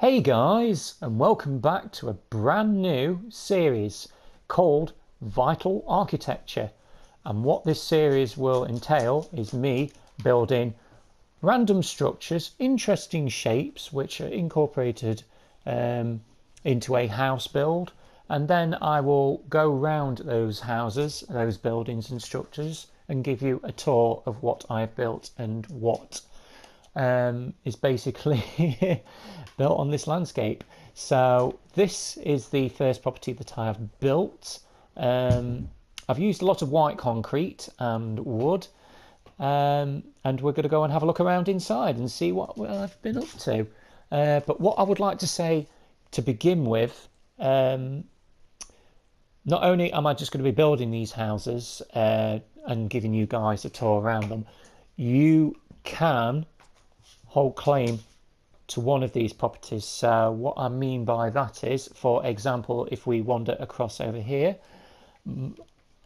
Hey guys, and welcome back to a brand new series called Vital Architecture. And what this series will entail is me building random structures, interesting shapes, which are incorporated into a house build. And then I will go round those houses, those buildings and structures, and give you a tour of what I've built and what is basically built on this landscape. So this is the first property that I have built. I've used a lot of white concrete and wood, and we're going to go and have a look around inside and see what I've been up to. But what I would like to say to begin with, not only am I just going to be building these houses and giving you guys a tour around them, you can hold claim to one of these properties. So what I mean by that is, for example, if we wander across over here,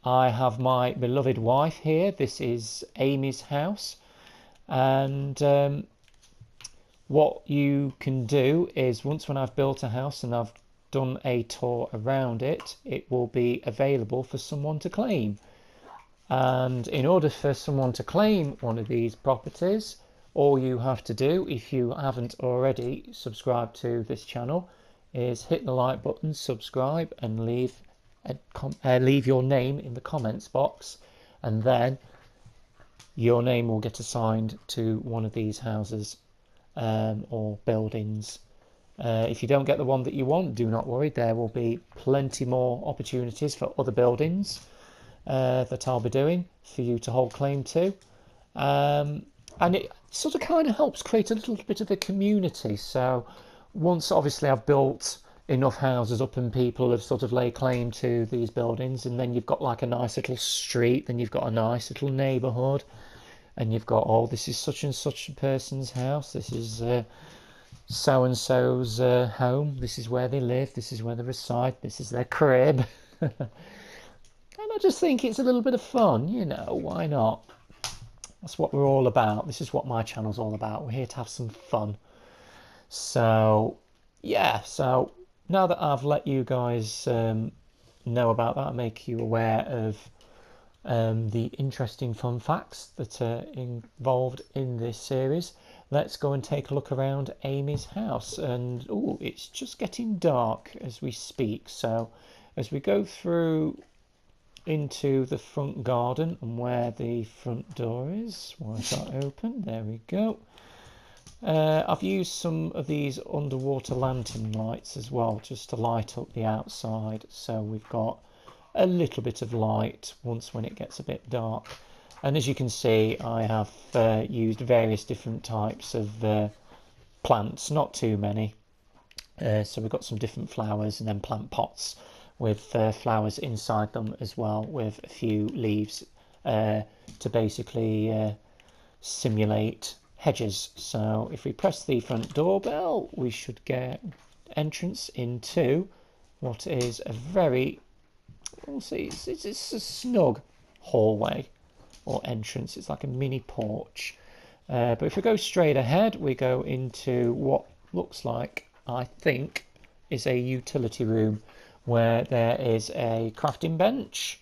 I have my beloved wife here. This is Amy's house, and what you can do is, once when I've built a house and I've done a tour around it, it will be available for someone to claim. And in order for someone to claim one of these properties, all you have to do, if you haven't already subscribed to this channel, is hit the like button, subscribe, and leave your name in the comments box, and then your name will get assigned to one of these houses or buildings. If you don't get the one that you want, do not worry, there will be plenty more opportunities for other buildings that I'll be doing for you to hold claim to. And it sort of kind of helps create a little bit of a community. So once obviously I've built enough houses up and people have sort of laid claim to these buildings, and then you've got like a nice little street, then you've got a nice little neighbourhood, and you've got, oh, this is such and such a person's house, this is so and so's home, this is where they live, this is where they reside, this is their crib. And I just think it's a little bit of fun, you know, why not? That's what we're all about. This is what my channel's all about. We're here to have some fun. So, yeah. So now that I've let you guys know about that, make you aware of the interesting fun facts that are involved in this series, let's go and take a look around Amy's house. And, oh, it's just getting dark as we speak. So as we go through into the front garden and where the front door is, why is that open? There we go. I've used some of these underwater lantern lights as well, just to light up the outside, so we've got a little bit of light once when it gets a bit dark. And as you can see, I have used various different types of plants, not too many. So we've got some different flowers, and then plant pots with flowers inside them as well, with a few leaves to basically simulate hedges. So if we press the front doorbell, we should get entrance into what is a very, we'll see, it's a snug hallway or entrance. It's like a mini porch. But if we go straight ahead, we go into what looks like, I think, is a utility room, where there is a crafting bench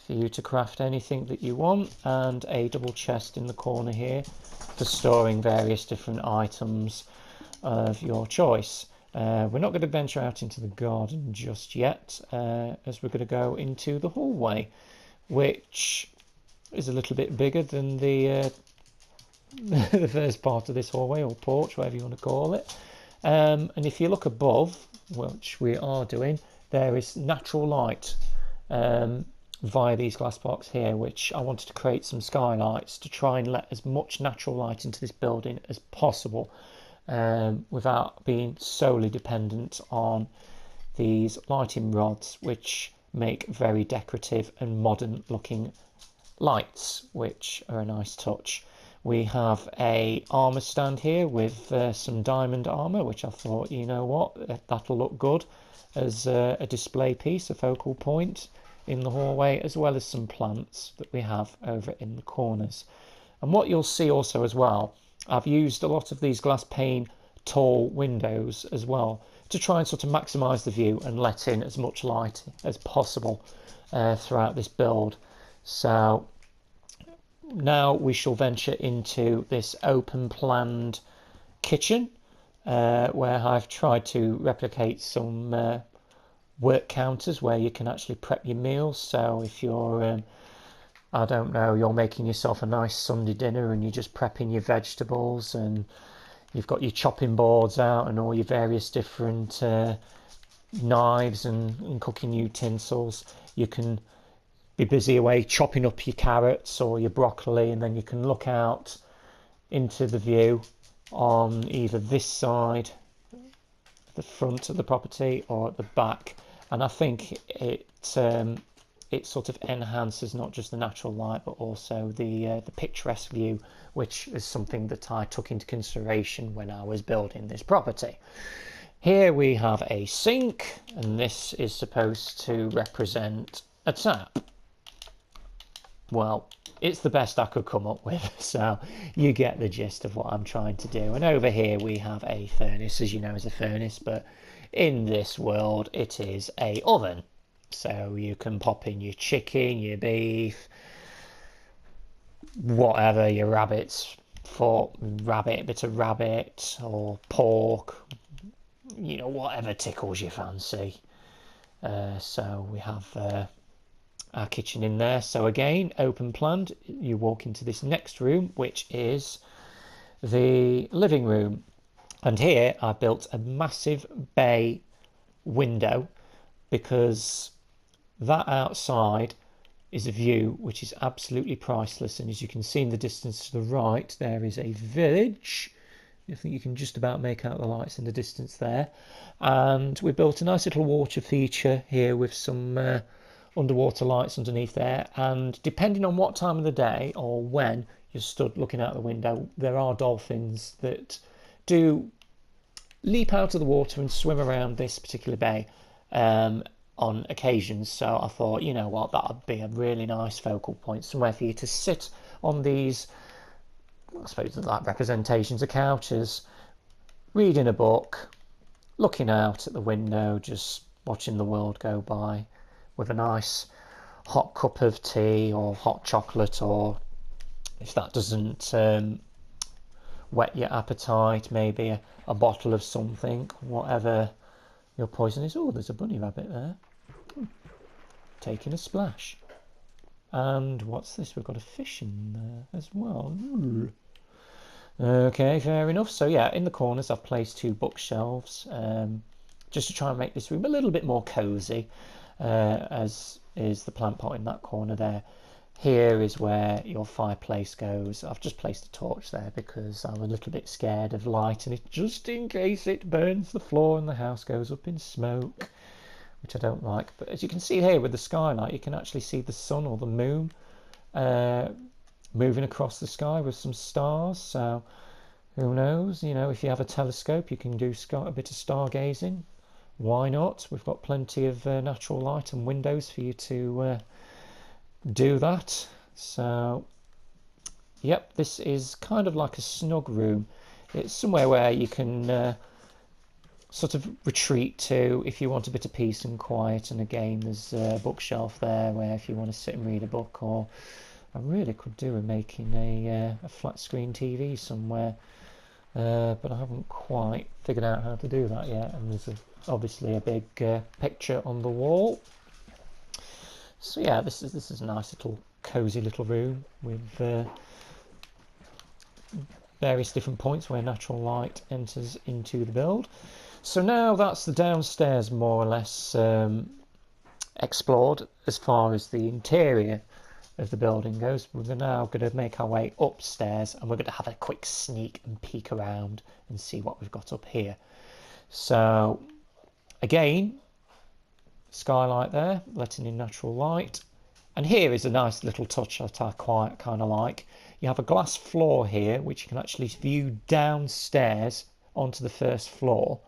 for you to craft anything that you want, and a double chest in the corner here for storing various different items of your choice. We're not going to venture out into the garden just yet, as we're going to go into the hallway, which is a little bit bigger than the the first part of this hallway, or porch, whatever you want to call it. And if you look above, which we are doing, there is natural light via these glass blocks here, which I wanted to create some skylights to try and let as much natural light into this building as possible, without being solely dependent on these lighting rods, which make very decorative and modern looking lights, which are a nice touch. We have a armor stand here with some diamond armor, which I thought, you know what, that'll look good as a display piece, a focal point in the hallway, as well as some plants that we have over in the corners. And what you'll see also as well, I've used a lot of these glass pane tall windows as well, to try and sort of maximise the view and let in as much light as possible throughout this build. So now we shall venture into this open planned kitchen, where I've tried to replicate some work counters where you can actually prep your meals. So if you're I don't know, you're making yourself a nice Sunday dinner and you're just prepping your vegetables, and you've got your chopping boards out and all your various different knives and cooking utensils. You can be busy away chopping up your carrots or your broccoli, and then you can look out into the view on either this side, the front of the property, or at the back. And I think it sort of enhances not just the natural light but also the picturesque view, which is something that I took into consideration when I was building this property. Here we have a sink, and this is supposed to represent a tap. Well, it's the best I could come up with, so you get the gist of what I'm trying to do. And over here we have a furnace, as you know is a furnace, but in this world it is a oven. So you can pop in your chicken, your beef, whatever, your rabbit's foot, bit of rabbit or pork, you know, whatever tickles your fancy. So we have our kitchen in there. So again, open planned. You walk into this next room, which is the living room. And here I built a massive bay window, because that outside is a view which is absolutely priceless. And as you can see in the distance to the right, there is a village. I think you can just about make out the lights in the distance there. And we built a nice little water feature here with some underwater lights underneath there. And depending on what time of the day or when you're stood looking out the window, there are dolphins that do leap out of the water and swim around this particular bay on occasions. So I thought, you know what, that would be a really nice focal point, somewhere for you to sit on these, I suppose, like representations of couches, reading a book, looking out at the window, just watching the world go by, with a nice hot cup of tea or hot chocolate, or if that doesn't whet your appetite, maybe a bottle of something, whatever your poison is. Oh, there's a bunny rabbit there. Taking a splash. And what's this? We've got a fish in there as well. Ooh. Okay, fair enough. So yeah, in the corners I've placed 2 bookshelves, just to try and make this room a little bit more cosy, as is the plant pot in that corner there. Here is where your fireplace goes. I've just placed a torch there because I'm a little bit scared of light, and it, just in case it burns the floor and the house goes up in smoke, which I don't like. But as you can see here with the skylight, you can actually see the sun or the moon moving across the sky with some stars. So who knows, you know, if you have a telescope you can do a bit of stargazing. Why not? We've got plenty of natural light and windows for you to do that. So yep, this is kind of like a snug room. It's somewhere where you can sort of retreat to if you want a bit of peace and quiet. And again, there's a bookshelf there where if you want to sit and read a book, or I really could do with making a flat screen TV somewhere, but I haven't quite figured out how to do that yet. And there's obviously a big picture on the wall. So yeah, this is a nice little cozy little room with various different points where natural light enters into the build. So now that's the downstairs more or less explored as far as the interior of the building goes. We're now going to make our way upstairs, and we're going to have a quick sneak and peek around and see what we've got up here. So again, skylight there, letting in natural light. And here is a nice little touch that I quite kind of like. You have a glass floor here, which you can actually view downstairs onto the first floor.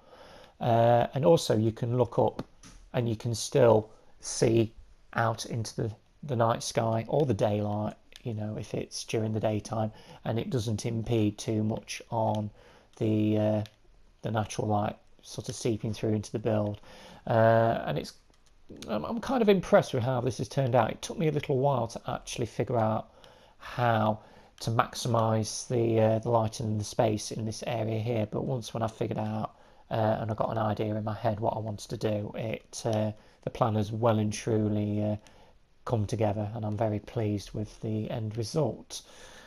And also you can look up and you can still see out into the night sky or the daylight, you know, if it's during the daytime, and it doesn't impede too much on the the natural light sort of seeping through into the build. And I'm kind of impressed with how this has turned out. It took me a little while to actually figure out how to maximise the light and the space in this area here, but once when I figured out and I got an idea in my head what I wanted to do, the plan has well and truly come together, and I'm very pleased with the end result.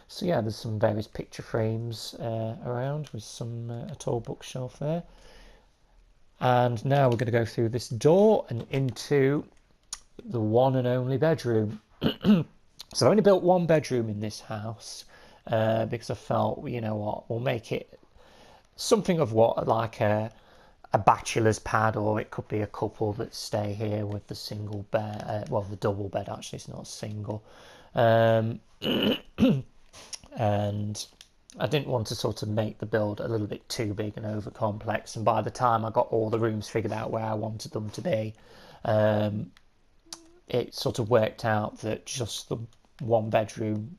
So yeah, there's some various picture frames around with a tall bookshelf there. And now we're going to go through this door and into the one and only bedroom. So I've only built one bedroom in this house because I felt, you know what, we'll make it something of what, like a bachelor's pad, or it could be a couple that stay here with the single bed, well, the double bed actually, it's not single. And I didn't want to sort of make the build a little bit too big and over complex, and by the time I got all the rooms figured out where I wanted them to be, it sort of worked out that just the one bedroom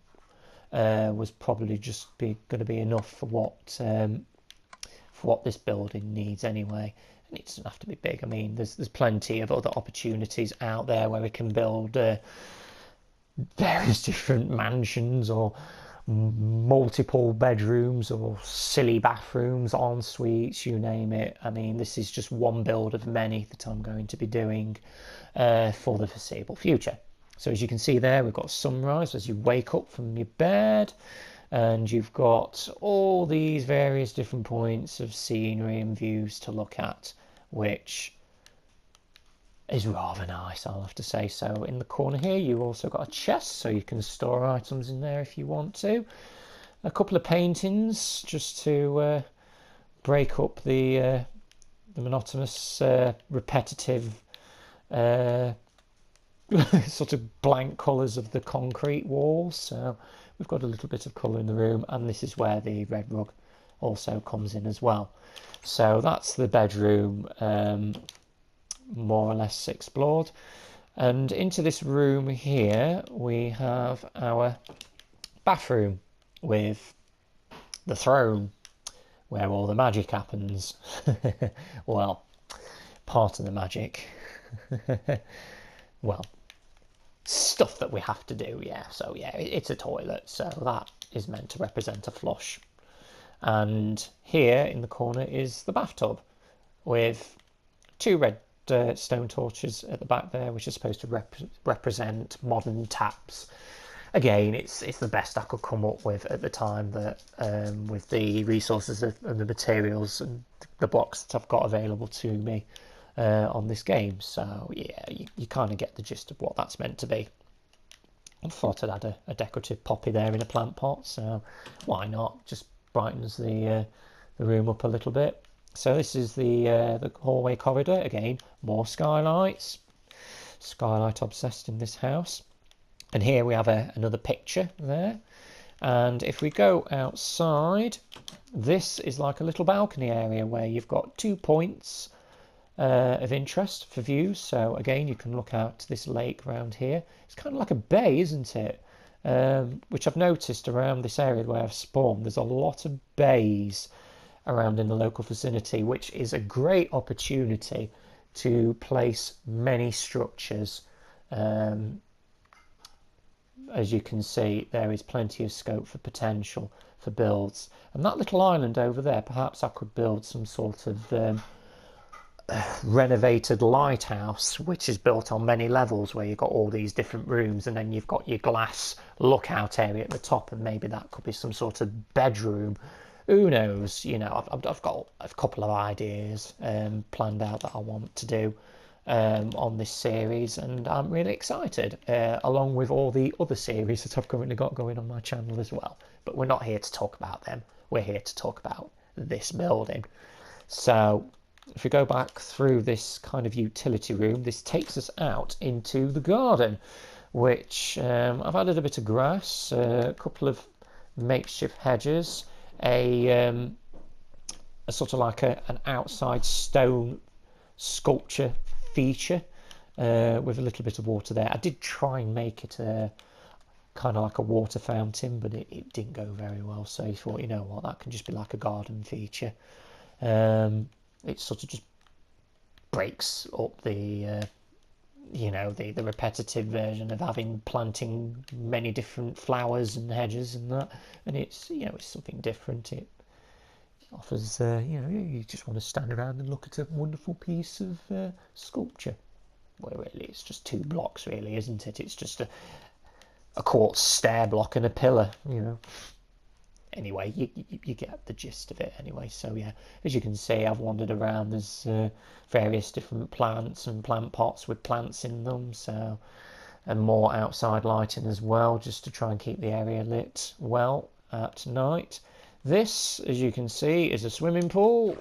was probably just going to be enough for what this building needs anyway. And it doesn't have to be big. I mean, there's plenty of other opportunities out there where we can build various different mansions or multiple bedrooms or silly bathrooms, en suites, you name it. I mean, this is just one build of many that I'm going to be doing for the foreseeable future. So as you can see there, we've got sunrise as you wake up from your bed, and you've got all these various different points of scenery and views to look at, which is rather nice, I'll have to say. So in the corner here, you've also got a chest, so you can store items in there if you want to. A couple of paintings just to break up the monotonous, repetitive sort of blank colours of the concrete walls. So we've got a little bit of colour in the room, and this is where the red rug also comes in as well. So that's the bedroom more or less explored. And into this room here we have our bathroom with the throne where all the magic happens. Well, part of the magic. Well, stuff that we have to do, yeah. So yeah, it's a toilet, so that is meant to represent a flush. And here in the corner is the bathtub with two red stone torches at the back there, which are supposed to represent modern taps. Again, it's the best I could come up with at the time, that with the resources and the materials and the blocks that I've got available to me on this game. So yeah, you kind of get the gist of what that's meant to be. I thought I'd add a decorative poppy there in a plant pot, so why not? Just brightens the room up a little bit. So this is the hallway corridor. Again, more skylights. Skylight obsessed in this house. And here we have another picture there. And if we go outside, this is like a little balcony area where you've got 2 points of interest for views. So again, you can look out to this lake around here. It's kind of like a bay, isn't it? Which I've noticed around this area where I've spawned. There's a lot of bays around in the local vicinity, which is a great opportunity to place many structures. As you can see, there is plenty of scope for potential for builds. And that little island over there, perhaps I could build some sort of renovated lighthouse, which is built on many levels, where you've got all these different rooms, and then you've got your glass lookout area at the top, and maybe that could be some sort of bedroom. Who knows? You know, I've got a couple of ideas planned out that I want to do on this series, and I'm really excited, along with all the other series that I've currently got going on my channel as well. But we're not here to talk about them. We're here to talk about this building. So if we go back through this kind of utility room, this takes us out into the garden, which I've added a bit of grass, a couple of makeshift hedges, a sort of like an outside stone sculpture feature with a little bit of water there. I did try and make it kind of like a water fountain, but it didn't go very well, so I thought, you know what, that can just be like a garden feature. It sort of just breaks up the the repetitive version of planting many different flowers and hedges and that, and it's it's something different. It offers you just want to stand around and look at a wonderful piece of sculpture. Well, really, it's just 2 blocks, really, isn't it? It's just a quartz stair block and a pillar, Anyway, you get the gist of it anyway. So yeah, as you can see, I've wandered around. There's various different plants and plant pots with plants in them, so, and more outside lighting as well, just to try and keep the area lit well at night. This, as you can see, is a swimming pool.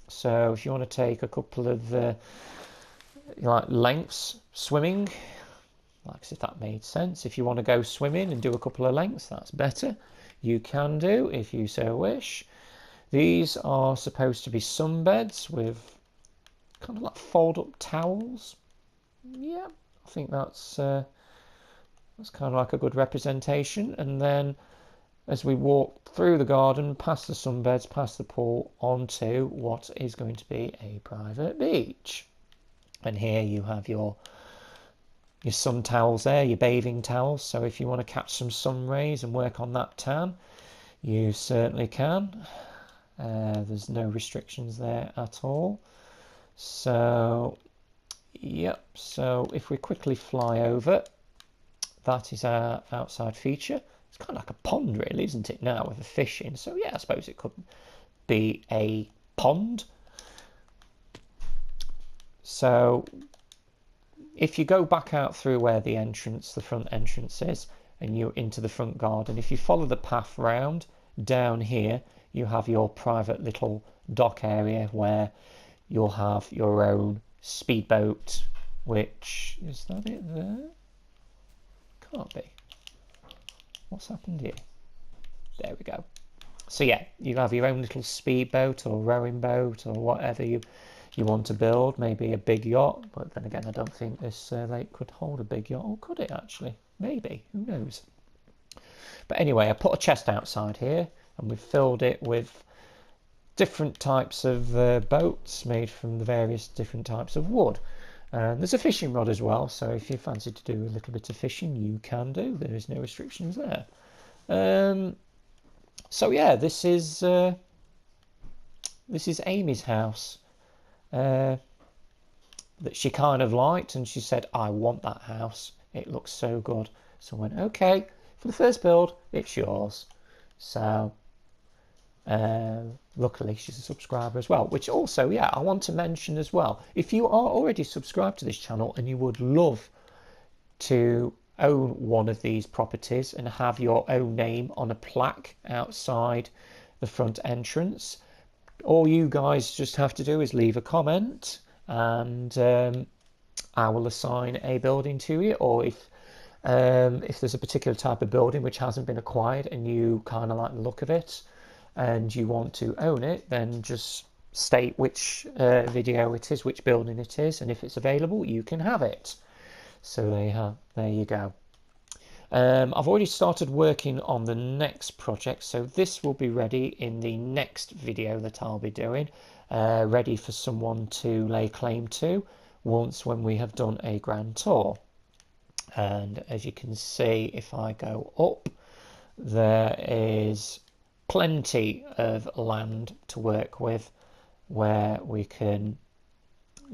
So if you want to take a couple of lengths swimming, like if that made sense, if you want to go swimming and do a couple of lengths, that's better. You can do if you so wish. These are supposed to be sunbeds with kind of like fold-up towels. Yeah, I think that's kind of like a good representation. And then as we walk through the garden, past the sunbeds, past the pool, onto what is going to be a private beach. And here you have your sun towels there, your bathing towels. So if you want to catch some sun rays and work on that tan, you certainly can. There's no restrictions there at all. So, yep. So if we quickly fly over, that is our outside feature. It's kind of like a pond, really, isn't it, now, with a fish in? So yeah, I suppose it could be a pond. So if you go back out through where the front entrance is, and you're into the front garden, if you follow the path round, down here, you have your private little dock area where you'll have your own speedboat, which, is that it there? Can't be. What's happened here? There we go. So yeah, you have your own little speedboat or rowing boat or whatever you want to build, maybe a big yacht, but then again, I don't think this lake could hold a big yacht, or could it actually? Maybe, who knows? But anyway, I put a chest outside here, and we've filled it with different types of boats made from the various different types of wood. There's a fishing rod as well, so if you fancy to do a little bit of fishing, you can do. There is no restrictions there. So yeah, this is Amy's house. That she kind of liked, and she said, I want that house, it looks so good. So I went, okay, for the first build, it's yours. So luckily she's a subscriber as well, which also, yeah, I want to mention as well, if you are already subscribed to this channel and you would love to own one of these properties and have your own name on a plaque outside the front entrance, all you guys just have to do is leave a comment, and I will assign a building to you. Or if there's a particular type of building which hasn't been acquired and you kind of like the look of it and you want to own it, then just state which video it is, which building it is, and if it's available, you can have it. So there you go. I've already started working on the next project, so this will be ready in the next video that I'll be doing, ready for someone to lay claim to when we have done a grand tour. And as you can see, if I go up, there is plenty of land to work with where we can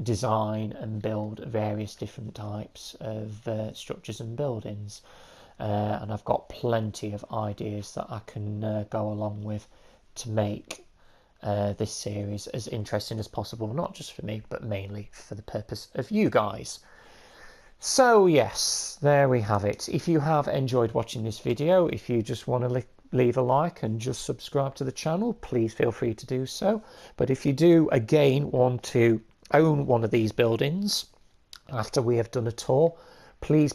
design and build various different types of structures and buildings. And I've got plenty of ideas that I can go along with to make this series as interesting as possible, not just for me, but mainly for the purpose of you guys. So yes, there we have it. If you have enjoyed watching this video, if you just want to leave a like and just subscribe to the channel, please feel free to do so. But if you do again want to own one of these buildings after we have done a tour, please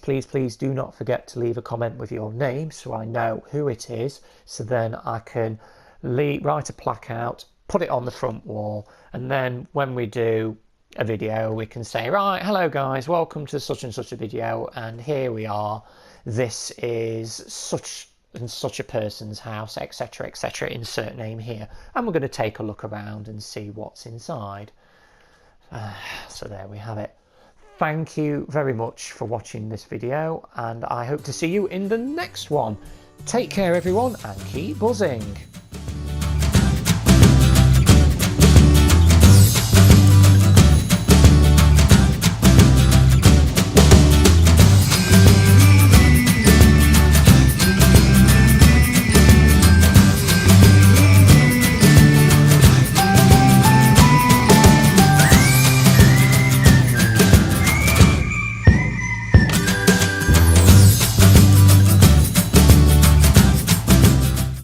do not forget to leave a comment with your name so I know who it is, so then I can write a plaque out, put it on the front wall, and then when we do a video we can say, right, hello guys, welcome to such and such a video, and here we are, this is such and such a person's house, etc, etc, insert name here, and we're going to take a look around and see what's inside. So there we have it. Thank you very much for watching this video, and I hope to see you in the next one. Take care everyone, and keep buzzing.